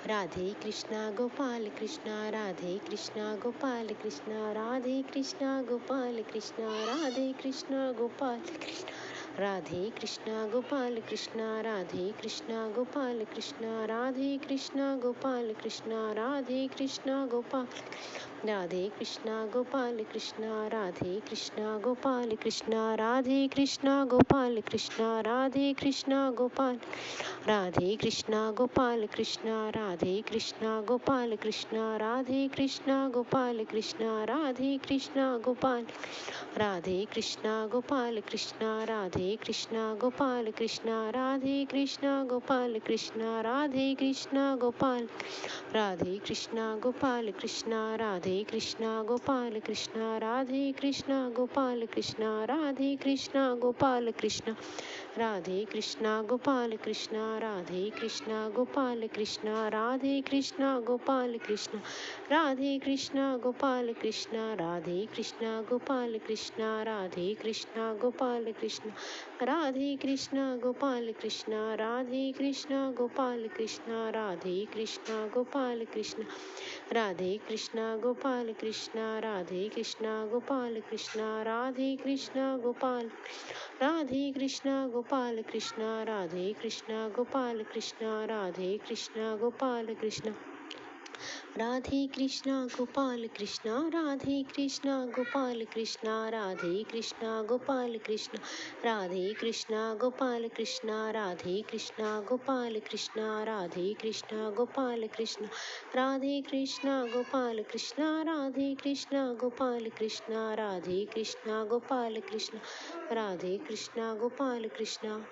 Radhe Krishna Gopal Krishna Radhe Krishna Gopal Krishna Radhe Krishna Gopal Krishna Radhe Krishna Gopal Krishna Radhe Krishna Gopal Krishna Radhe Krishna Gopal Krishna Radhe Krishna Gopal Krishna Radhe Krishna Gopal Radhe Krishna Gopal Krishna Radhe Krishna Gopal Krishna Radhe Krishna Gopal Krishna Radhe Krishna Gopal Radhe Krishna Gopal Krishna Radhe Krishna Gopal Krishna Radhe Krishna Gopal Krishna Radhe Krishna Gopal Radhe Krishna Gopal Krishna Radhe Krishna Gopal Krishna Radhe Krishna Gopal Krishna Radhe Krishna Gopal Radhe Krishna Gopal Krishna Radhe Krishna Gopal Krishna Radhe Krishna Gopal Krishna Radhe Krishna Gopal Krishna Radhe Krishna Gopal Krishna Radhe Krishna Gopal Krishna Radhe Krishna Gopal Krishna Radhe Krishna Gopal Krishna Radhe Krishna Gopal Krishna Radhe Krishna Gopal Krishna Radhe Krishna Gopal Krishna Radhe Krishna Gopal Krishna Radhe Krishna Gopal Krishna Radhe Krishna Gopal Krishna Radhe Krishna Gopal Krishna Radhe Krishna Gopal Radhe Krishna Gopal Krishna Radhe Krishna Gopal Krishna Radhe Krishna Gopal Krishna Radhe Krishna Gopal Krishna Radhe Krishna Gopal Krishna Radhe Krishna Gopal Krishna Radhe Krishna Gopal Krishna Radhe Krishna Gopal Krishna Radhe Krishna Gopal Krishna Radhe Krishna Gopal Krishna Radhe Krishna Gopal Krishna Radhe Krishna Gopal Krishna Radhe Krishna Gopal Krishna